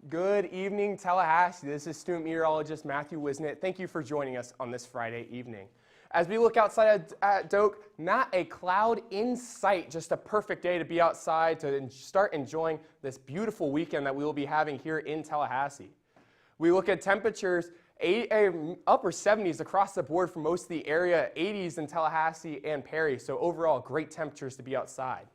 Good evening, Tallahassee. This is student meteorologist Matthew Wisnett. Thank you for joining us on this Friday evening. As we look outside at Doak, not a cloud in sight, just a perfect day to be outside to start enjoying this beautiful weekend that we will be having here in Tallahassee. We look at temperatures, upper 70s across the board for most of the area, 80s in Tallahassee and Perry, so overall great temperatures to be outside.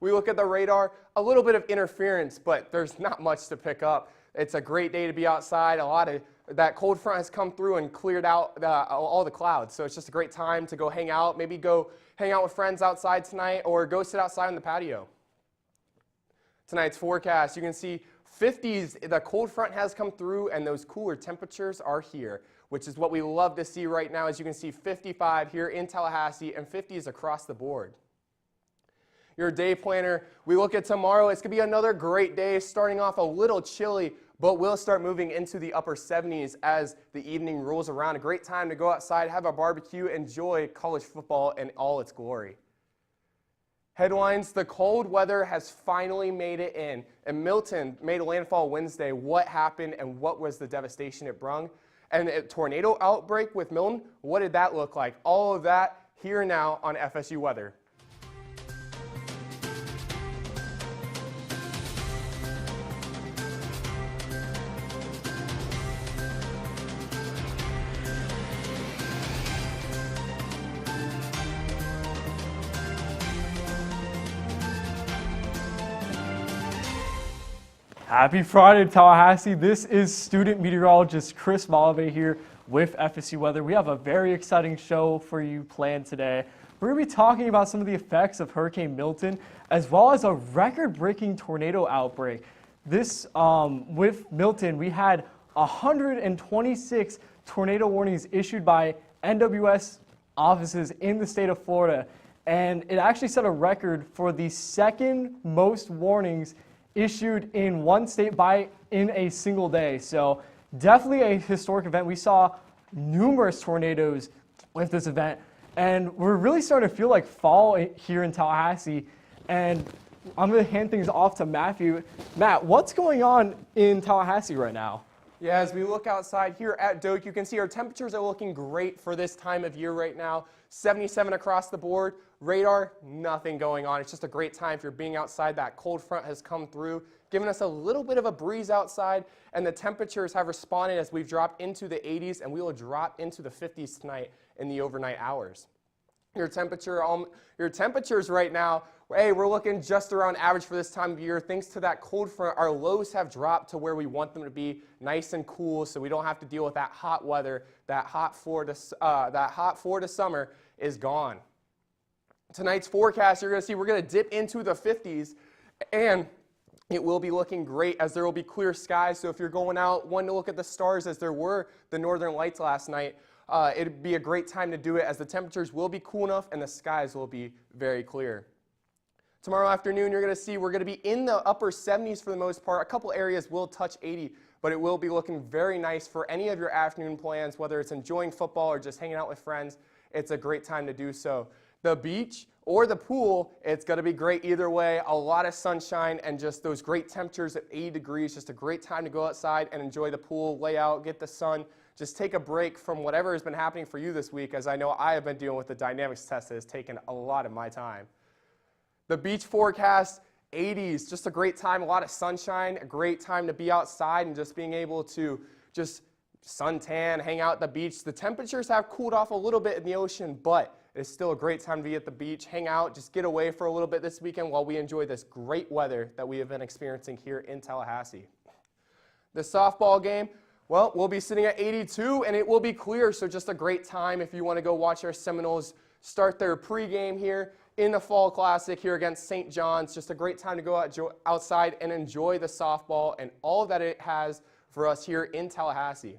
We look at the radar, a little bit of interference, but there's not much to pick up. It's a great day to be outside. A lot of that cold front has come through and cleared out all the clouds, so it's just a great time to go hang out, maybe go hang out with friends outside tonight or go sit outside on the patio. Tonight's forecast, you can see 50s, the cold front has come through and those cooler temperatures are here, which is what we love to see right now. As you can see, 55 here in Tallahassee and 50s across the board. Your day planner, we look at tomorrow. It's going to be another great day, starting off a little chilly, but we'll start moving into the upper 70s as the evening rolls around. A great time to go outside, have a barbecue, enjoy college football in all its glory. Headlines, the cold weather has finally made it in, and Milton made a landfall Wednesday. What happened and what was the devastation it brought? And a tornado outbreak with Milton, what did that look like? All of that here now on FSU Weather. Happy Friday, Tallahassee. This is student meteorologist Chris Malave here with FSU Weather. We have a very exciting show for you planned today. We're going to be talking about some of the effects of Hurricane Milton, as well as a record-breaking tornado outbreak. With Milton, we had 126 tornado warnings issued by NWS offices in the state of Florida, and it actually set a record for the second most warnings issued in one state in a single day. So definitely a historic event. We saw numerous tornadoes with this event, and we're really starting to feel like fall here in Tallahassee. And I'm going to hand things off to Matthew. Matt, what's going on in Tallahassee right now? Yeah, as we look outside here at Doak, you can see our temperatures are looking great for this time of year right now. 77 across the board. Radar, nothing going on. It's just a great time if you're being outside. That cold front has come through, giving us a little bit of a breeze outside, and the temperatures have responded as we've dropped into the 80s, and we will drop into the 50s tonight in the overnight hours. Your temperatures right now, hey, we're looking just around average for this time of year. Thanks to that cold front, our lows have dropped to where we want them to be, nice and cool, so we don't have to deal with that hot weather. That hot Florida summer is gone. Tonight's forecast, you're going to see we're going to dip into the 50s, and it will be looking great as there will be clear skies. So if you're going out, wanting to look at the stars as there were the northern lights last night, it'd be a great time to do it as the temperatures will be cool enough and the skies will be very clear. Tomorrow afternoon, you're going to see we're going to be in the upper 70s for the most part. A couple areas will touch 80, but it will be looking very nice for any of your afternoon plans, whether it's enjoying football or just hanging out with friends. It's a great time to do so. The beach or the pool, it's going to be great either way. A lot of sunshine and just those great temperatures at 80 degrees. Just a great time to go outside and enjoy the pool, lay out, get the sun. Just take a break from whatever has been happening for you this week, as I know I have been dealing with the dynamics test that has taken a lot of my time. The beach forecast, 80s, just a great time, a lot of sunshine, a great time to be outside and just being able to just suntan, hang out at the beach. The temperatures have cooled off a little bit in the ocean, but it's still a great time to be at the beach, hang out, just get away for a little bit this weekend while we enjoy this great weather that we have been experiencing here in Tallahassee. The softball game, well, we'll be sitting at 82 and it will be clear, so just a great time if you want to go watch our Seminoles start their pregame here in the Fall Classic here against St. John's. Just a great time to go outside and enjoy the softball and all that it has for us here in Tallahassee.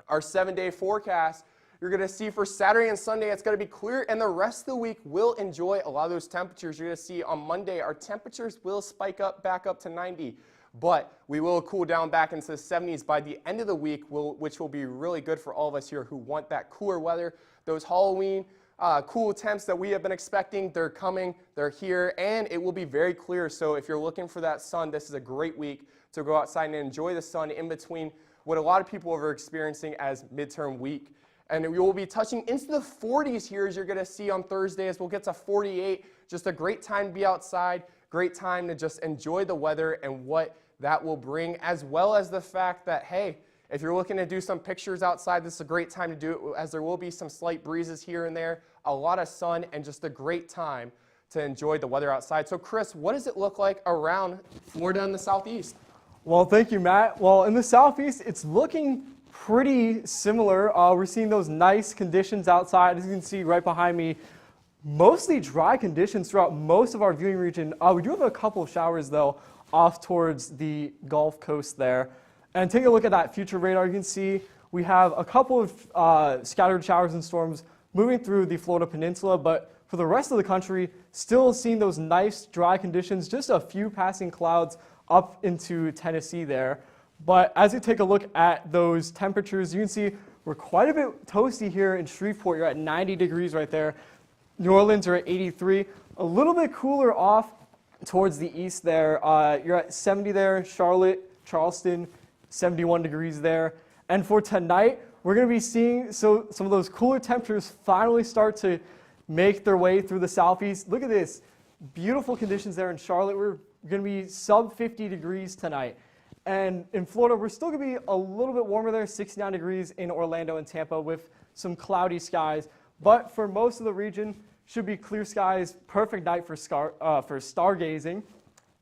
Our 7-day forecast, you're going to see for Saturday and Sunday, it's going to be clear, and the rest of the week will enjoy a lot of those temperatures. You're going to see on Monday, our temperatures will spike up back up to 90, but we will cool down back into the 70s by the end of the week, which will be really good for all of us here who want that cooler weather. Those Halloween cool temps that we have been expecting, they're coming, they're here, and it will be very clear. So if you're looking for that sun, this is a great week to go outside and enjoy the sun in between what a lot of people are experiencing as midterm week. And we will be touching into the 40s here, as you're going to see on Thursday, as we'll get to 48. Just a great time to be outside, great time to just enjoy the weather and what that will bring, as well as the fact that, hey, if you're looking to do some pictures outside, this is a great time to do it, as there will be some slight breezes here and there, a lot of sun, and just a great time to enjoy the weather outside. So, Chris, what does it look like around Florida in the southeast? Well, thank you, Matt. Well, in the southeast, it's looking pretty similar. We're seeing those nice conditions outside. As you can see right behind me, mostly dry conditions throughout most of our viewing region. We do have a couple of showers, though, off towards the Gulf Coast there. And taking a look at that future radar, you can see we have a couple of scattered showers and storms moving through the Florida Peninsula, but for the rest of the country, still seeing those nice dry conditions, just a few passing clouds up into Tennessee there. But as you take a look at those temperatures, you can see we're quite a bit toasty here in Shreveport. You're at 90 degrees right there. New Orleans are at 83. A little bit cooler off towards the east there. You're at 70 there. Charlotte, Charleston, 71 degrees there. And for tonight, we're going to be seeing some of those cooler temperatures finally start to make their way through the southeast. Look at this. Beautiful conditions there in Charlotte. We're going to be sub 50 degrees tonight. And in Florida, we're still going to be a little bit warmer there, 69 degrees in Orlando and Tampa with some cloudy skies. But for most of the region, should be clear skies, perfect night for stargazing.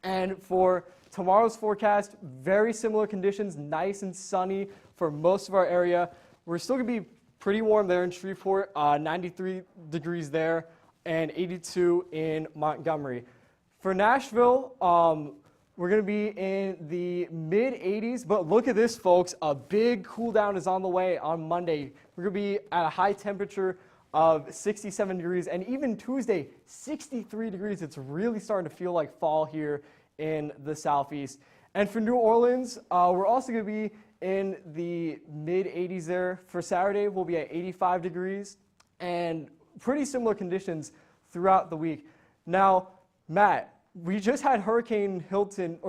And for tomorrow's forecast, very similar conditions, nice and sunny for most of our area. We're still going to be pretty warm there in Shreveport, 93 degrees there, and 82 in Montgomery. For Nashville, we're going to be in the mid-80s, but look at this, folks. A big cool down is on the way on Monday. We're going to be at a high temperature of 67 degrees, and even Tuesday, 63 degrees. It's really starting to feel like fall here in the southeast. And for New Orleans, we're also going to be in the mid-80s there. For Saturday, we'll be at 85 degrees, and pretty similar conditions throughout the week. Now, Matt, we just had Hurricane Milton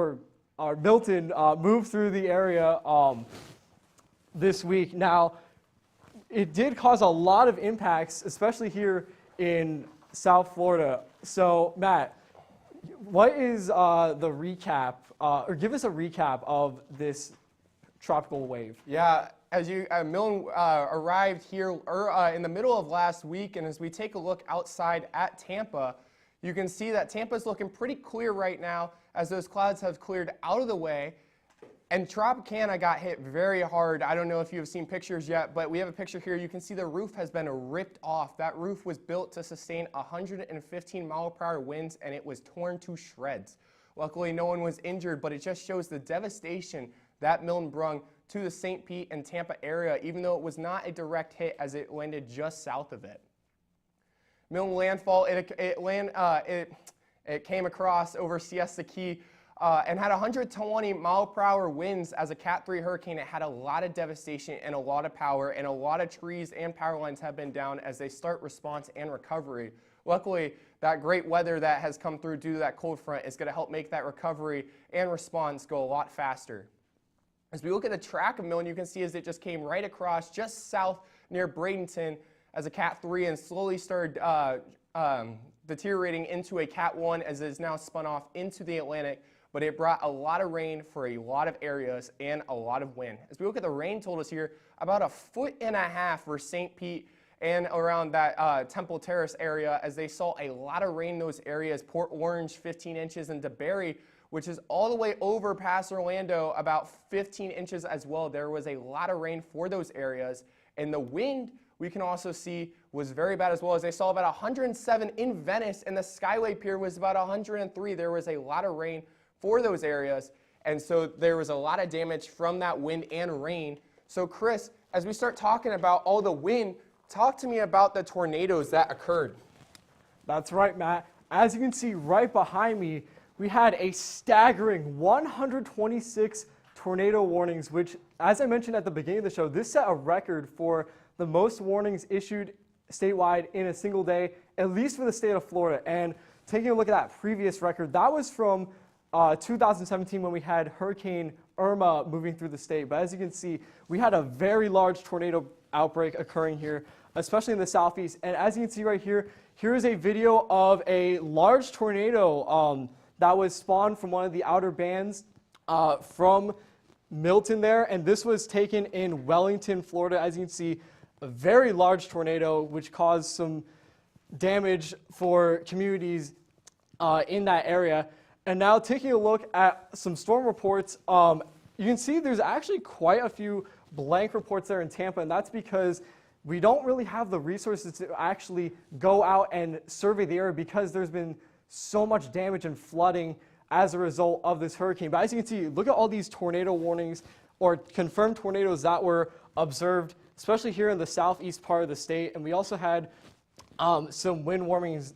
move through the area this week. Now, it did cause a lot of impacts, especially here in South Florida. So, Matt, what is the recap, or give us a recap of this tropical wave? Yeah, as Milton arrived here in the middle of last week, and as we take a look outside at Tampa, you can see that Tampa's looking pretty clear right now as those clouds have cleared out of the way. And Tropicana got hit very hard. I don't know if you have seen pictures yet, but we have a picture here. You can see the roof has been ripped off. That roof was built to sustain 115 mile-per-hour winds, and it was torn to shreds. Luckily, no one was injured, but it just shows the devastation that Milton brung to the St. Pete and Tampa area, even though it was not a direct hit as it landed just south of it. Milton landfall, it came across over Siesta Key and had 120 mile-per-hour winds as a Cat 3 hurricane. It had a lot of devastation and a lot of power, and a lot of trees and power lines have been down as they start response and recovery. Luckily, that great weather that has come through due to that cold front is going to help make that recovery and response go a lot faster. As we look at the track of Milton, you can see as it just came right across just south near Bradenton as a Cat 3 and slowly started deteriorating into a Cat 1 as it is now spun off into the Atlantic, but it brought a lot of rain for a lot of areas and a lot of wind. As we look at the rain totals here, about 1.5 feet for St. Pete and around that Temple Terrace area as they saw a lot of rain in those areas. Port Orange, 15 inches, and DeBerry, which is all the way over past Orlando, about 15 inches as well. There was a lot of rain for those areas, and the wind we can also see was very bad as well, as they saw about 107 in Venice, and the Skyway Pier was about 103. There was a lot of rain for those areas, and so there was a lot of damage from that wind and rain. So Chris, as we start talking about all the wind, talk to me about the tornadoes that occurred. That's right, Matt. As you can see right behind me, we had a staggering 126 tornado warnings, which, as I mentioned at the beginning of the show, this set a record for the most warnings issued statewide in a single day, at least for the state of Florida. And taking a look at that previous record, that was from 2017 when we had Hurricane Irma moving through the state. But as you can see, we had a very large tornado outbreak occurring here, especially in the southeast. And as you can see right here, here is a video of a large tornado that was spawned from one of the outer bands from Milton there. And this was taken in Wellington, Florida. As you can see, a very large tornado which caused some damage for communities in that area. And now taking a look at some storm reports, you can see there's actually quite a few blank reports there in Tampa, and that's because we don't really have the resources to actually go out and survey the area because there's been so much damage and flooding as a result of this hurricane. But as you can see, look at all these tornado warnings or confirmed tornadoes that were observed, especially here in the southeast part of the state. And we also had some wind warnings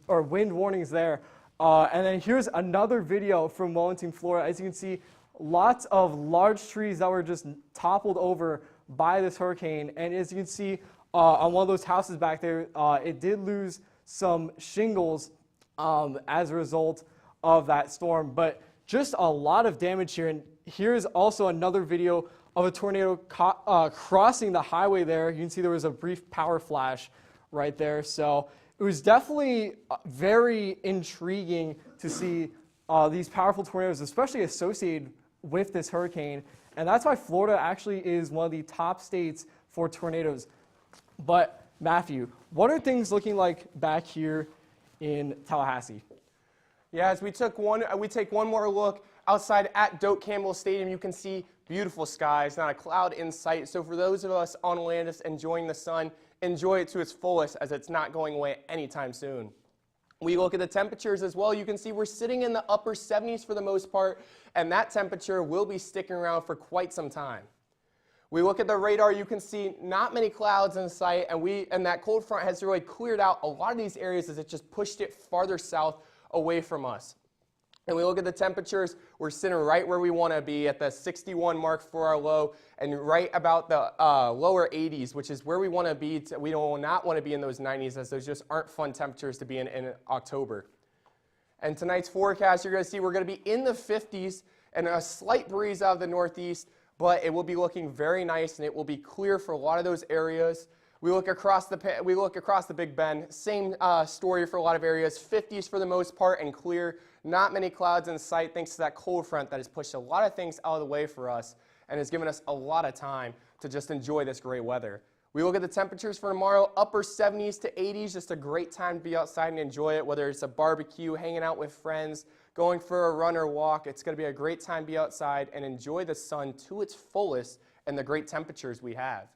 there. And then here's another video from Wellington, Florida. As you can see, lots of large trees that were just toppled over by this hurricane. And as you can see on one of those houses back there, it did lose some shingles as a result of that storm. But just a lot of damage here. And here's also another video of a tornado crossing the highway there. You can see there was a brief power flash right there. So it was definitely very intriguing to see these powerful tornadoes, especially associated with this hurricane. And that's why Florida actually is one of the top states for tornadoes. But Matthew, what are things looking like back here in Tallahassee? Yeah, as we take one more look outside at Doak Campbell Stadium, you can see beautiful skies, not a cloud in sight. So for those of us on land just enjoying the sun, enjoy it to its fullest as it's not going away anytime soon. We look at the temperatures as well. You can see we're sitting in the upper 70s for the most part, and that temperature will be sticking around for quite some time. We look at the radar, you can see not many clouds in sight, and that cold front has really cleared out a lot of these areas as it just pushed it farther south away from us. And we look at the temperatures, we're sitting right where we want to be at the 61 mark for our low and right about the lower 80s, which is where we want to be. We do not want to be in those 90s as those just aren't fun temperatures to be in October. And tonight's forecast, you're going to see we're going to be in the 50s and a slight breeze out of the northeast, but it will be looking very nice and it will be clear for a lot of those areas. We look across the Big Bend, same story for a lot of areas, 50s for the most part and clear. Not many clouds in sight thanks to that cold front that has pushed a lot of things out of the way for us and has given us a lot of time to just enjoy this great weather. We look at the temperatures for tomorrow, upper 70s to 80s, just a great time to be outside and enjoy it, whether it's a barbecue, hanging out with friends, going for a run or walk. It's going to be a great time to be outside and enjoy the sun to its fullest and the great temperatures we have.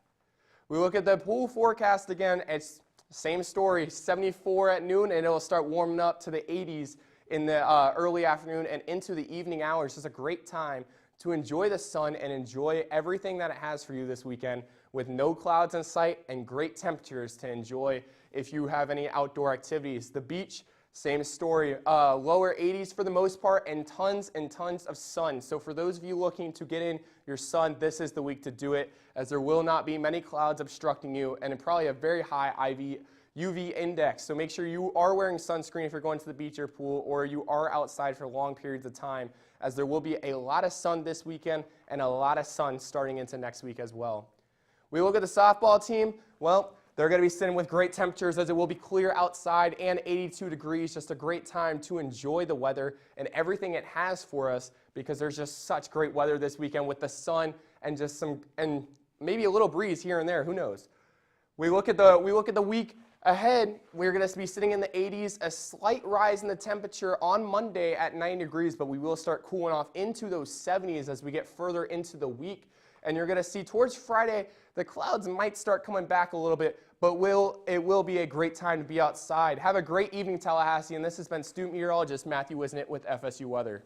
We look at the pool forecast again, it's same story, 74 at noon and it'll start warming up to the 80s in the early afternoon and into the evening hours. It's a great time to enjoy the sun and enjoy everything that it has for you this weekend with no clouds in sight and great temperatures to enjoy if you have any outdoor activities. The beach, same story, lower 80s for the most part and tons of sun. So for those of you looking to get in your sun, this is the week to do it as there will not be many clouds obstructing you and probably a very high UV index. So make sure you are wearing sunscreen if you're going to the beach or pool or you are outside for long periods of time as there will be a lot of sun this weekend and a lot of sun starting into next week as well. We look at the softball team. Well, they're going to be sitting with great temperatures as it will be clear outside and 82 degrees. Just a great time to enjoy the weather and everything it has for us because there's just such great weather this weekend with the sun and just and maybe a little breeze here and there. Who knows? We look at the week ahead. We're going to be sitting in the 80s, a slight rise in the temperature on Monday at 90 degrees, but we will start cooling off into those 70s as we get further into the week. And you're going to see towards Friday, the clouds might start coming back a little bit, but it will be a great time to be outside. Have a great evening, Tallahassee, and this has been student meteorologist Matthew Wisnett with FSU Weather.